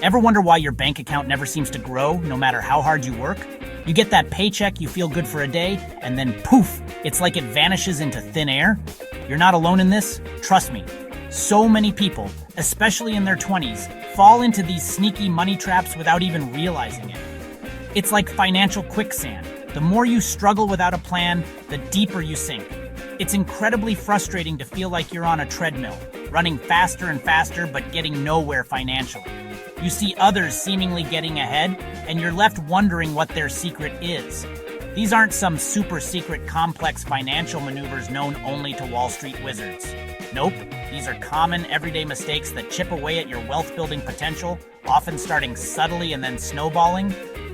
Ever wonder why your bank account never seems to grow, no matter how hard you work? You get that paycheck, you feel good for a day, and then poof, it's like it vanishes into thin air. You're not alone in this, trust me. So many people, especially in their 20s, fall into these sneaky money traps without even realizing it. It's like financial quicksand. The more you struggle without a plan, the deeper you sink. It's incredibly frustrating to feel like you're on a treadmill, running faster and faster but getting nowhere financially. You see others seemingly getting ahead, and you're left wondering what their secret is. These aren't some super secret complex financial maneuvers known only to Wall Street wizards. Nope, these are common everyday mistakes that chip away at your wealth-building potential, often starting subtly and then snowballing.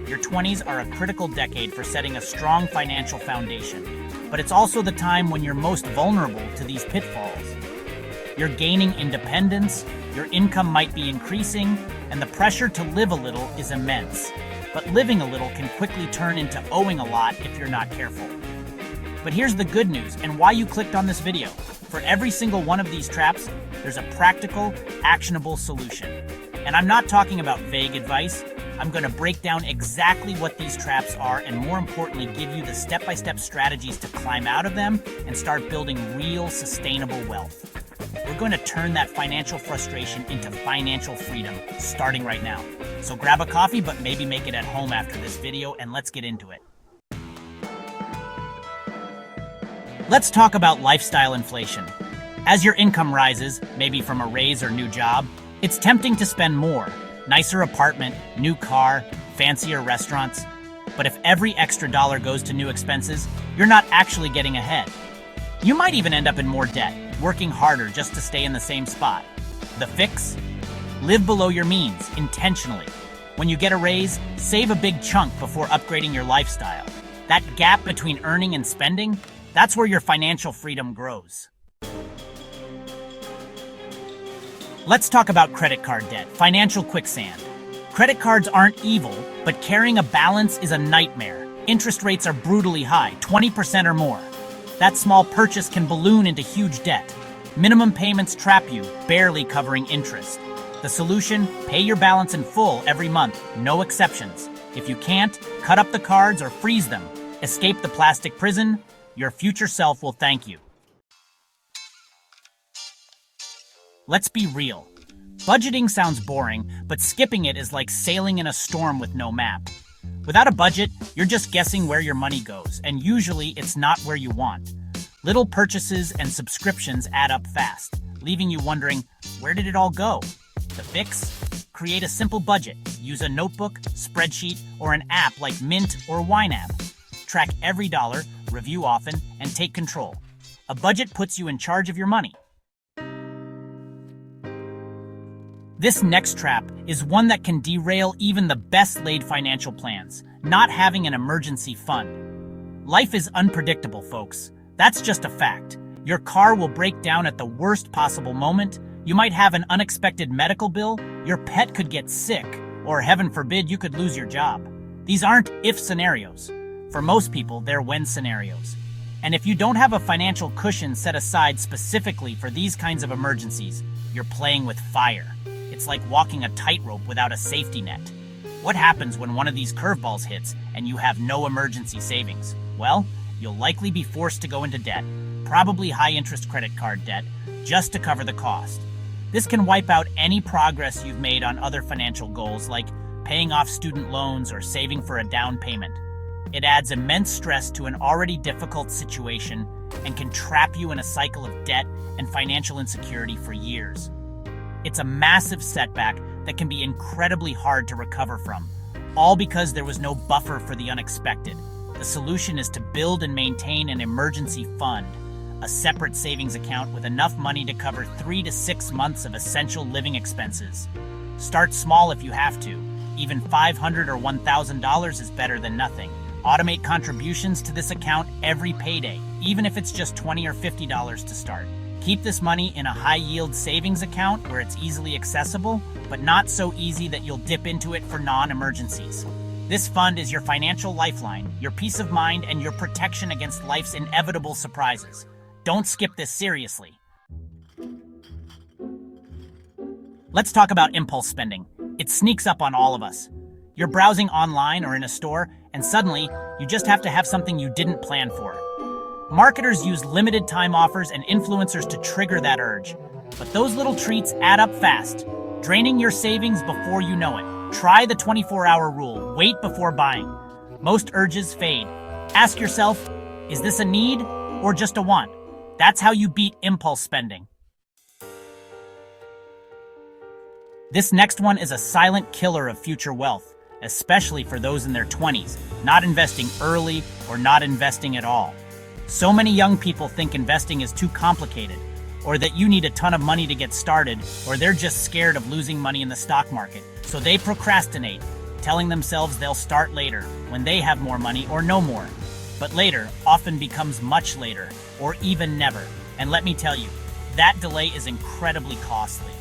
Your 20s are a critical decade for setting a strong financial foundation, but it's also the time when you're most vulnerable to these pitfalls. You're gaining independence, your income might be increasing, and the pressure to live a little is immense. But living a little can quickly turn into owing a lot if you're not careful. But here's the good news and why you clicked on this video. For every single one of these traps, there's a practical, actionable solution. And I'm not talking about vague advice. I'm going to break down exactly what these traps are and, more importantly, give you the step-by-step strategies to climb out of them and start building real, sustainable wealth. We're going to turn that financial frustration into financial freedom, starting right now. So grab a coffee, but maybe make it at home after this video, and let's get into it. Let's talk about lifestyle inflation. As your income rises, maybe from a raise or new job, it's tempting to spend more. Nicer apartment, new car, fancier restaurants. But if every extra dollar goes to new expenses, you're not actually getting ahead. You might even end up in more debt, working harder just to stay in the same spot. The fix? Live below your means, intentionally. When you get a raise, save a big chunk before upgrading your lifestyle. That gap between earning and spending, that's where your financial freedom grows. Let's talk about credit card debt, financial quicksand. Credit cards aren't evil, but carrying a balance is a nightmare. Interest rates are brutally high, 20% or more. That small purchase can balloon into huge debt. Minimum payments trap you, barely covering interest. The solution? Pay your balance in full every month, no exceptions. If you can't, cut up the cards or freeze them. Escape the plastic prison. Your future self will thank you. Let's be real. Budgeting sounds boring, but skipping it is like sailing in a storm with no map. Without a budget, you're just guessing where your money goes, and usually it's not where you want. Little purchases and subscriptions add up fast, leaving you wondering, where did it all go? The fix? Create a simple budget. Use a notebook, spreadsheet, or an app like Mint or YNAB. Track every dollar, review often, and take control. A budget puts you in charge of your money. This next trap is one that can derail even the best-laid financial plans, not having an emergency fund. Life is unpredictable, folks. That's just a fact. Your car will break down at the worst possible moment, you might have an unexpected medical bill, your pet could get sick, or heaven forbid you could lose your job. These aren't if scenarios. For most people, they're when scenarios. And if you don't have a financial cushion set aside specifically for these kinds of emergencies, you're playing with fire. It's like walking a tightrope without a safety net. What happens when one of these curveballs hits and you have no emergency savings? Well, you'll likely be forced to go into debt, probably high-interest credit card debt, just to cover the cost. This can wipe out any progress you've made on other financial goals like paying off student loans or saving for a down payment. It adds immense stress to an already difficult situation and can trap you in a cycle of debt and financial insecurity for years. It's a massive setback that can be incredibly hard to recover from, all because there was no buffer for the unexpected. The solution is to build and maintain an emergency fund, a separate savings account with enough money to cover 3 to 6 months of essential living expenses. Start small if you have to. Even $500 or $1,000 is better than nothing. Automate contributions to this account every payday, even if it's just $20 or $50 to start. Keep this money in a high-yield savings account where it's easily accessible, but not so easy that you'll dip into it for non-emergencies. This fund is your financial lifeline, your peace of mind, and your protection against life's inevitable surprises. Don't skip this seriously. Let's talk about impulse spending. It sneaks up on all of us. You're browsing online or in a store, and suddenly, you just have to have something you didn't plan for. Marketers use limited time offers and influencers to trigger that urge. But those little treats add up fast, draining your savings before you know it. Try the 24-hour rule. Wait before buying. Most urges fade. Ask yourself, is this a need or just a want? That's how you beat impulse spending. This next one is a silent killer of future wealth, especially for those in their 20s, not investing early or not investing at all. So many young people think investing is too complicated, or that you need a ton of money to get started, or they're just scared of losing money in the stock market. So they procrastinate, telling themselves they'll start later, when they have more money or no more. But later often becomes much later, or even never. And let me tell you, that delay is incredibly costly.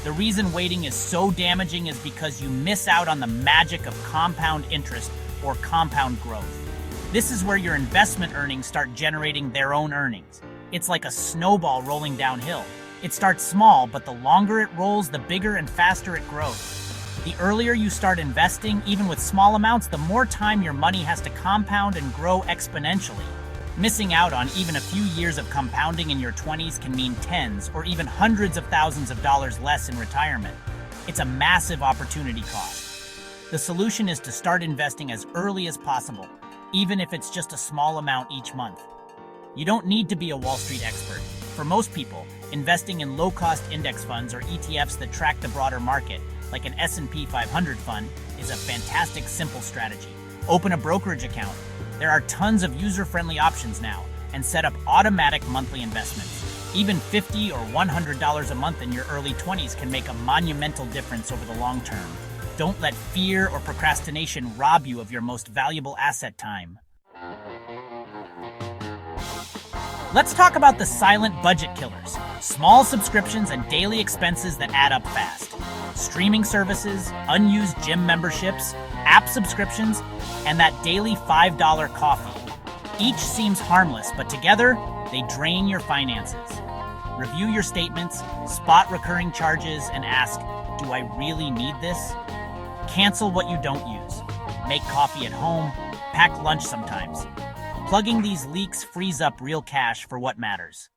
The reason waiting is so damaging is because you miss out on the magic of compound interest or compound growth. This is where your investment earnings start generating their own earnings. It's like a snowball rolling downhill. It starts small, but the longer it rolls, the bigger and faster it grows. The earlier you start investing, even with small amounts, the more time your money has to compound and grow exponentially. Missing out on even a few years of compounding in your 20s can mean tens or even hundreds of thousands of dollars less in retirement. It's a massive opportunity cost. The solution is to start investing as early as possible, even if it's just a small amount each month. You don't need to be a Wall Street expert. For most people, investing in low-cost index funds or ETFs that track the broader market, like an S&P 500 fund, is a fantastic, simple strategy. Open a brokerage account. There are tons of user-friendly options now, and set up automatic monthly investments. Even $50 or $100 a month in your early 20s can make a monumental difference over the long term. Don't let fear or procrastination rob you of your most valuable asset, time. Let's talk about the silent budget killers. Small subscriptions and daily expenses that add up fast. Streaming services, unused gym memberships, app subscriptions, and that daily $5 coffee. Each seems harmless, but together, they drain your finances. Review your statements, spot recurring charges, and ask, do I really need this? Cancel what you don't use. Make coffee at home, pack lunch sometimes. Plugging these leaks frees up real cash for what matters.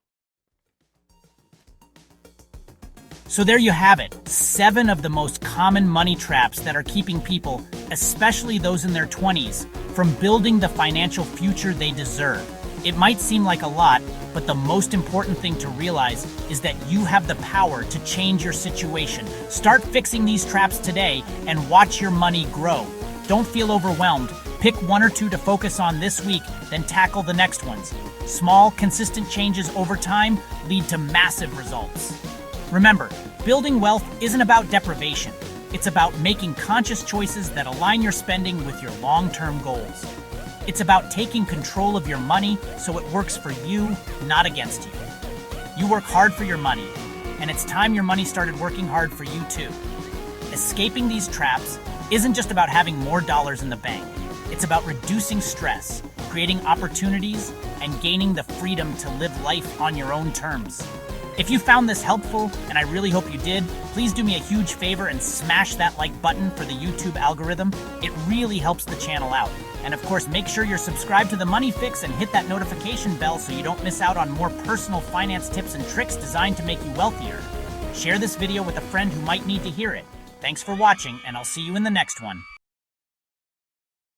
So there you have it, 7 of the most common money traps that are keeping people, especially those in their 20s, from building the financial future they deserve. It might seem like a lot, but the most important thing to realize is that you have the power to change your situation. Start fixing these traps today and watch your money grow. Don't feel overwhelmed. Pick 1 or 2 to focus on this week, then tackle the next ones. Small, consistent changes over time lead to massive results. Remember, building wealth isn't about deprivation. It's about making conscious choices that align your spending with your long-term goals. It's about taking control of your money so it works for you, not against you. You work hard for your money, and it's time your money started working hard for you too. Escaping these traps isn't just about having more dollars in the bank. It's about reducing stress, creating opportunities, and gaining the freedom to live life on your own terms. If you found this helpful, and I really hope you did, please do me a huge favor and smash that like button for the YouTube algorithm. It really helps the channel out. And of course, make sure you're subscribed to The Money Fix and hit that notification bell so you don't miss out on more personal finance tips and tricks designed to make you wealthier. Share this video with a friend who might need to hear it. Thanks for watching, and I'll see you in the next one.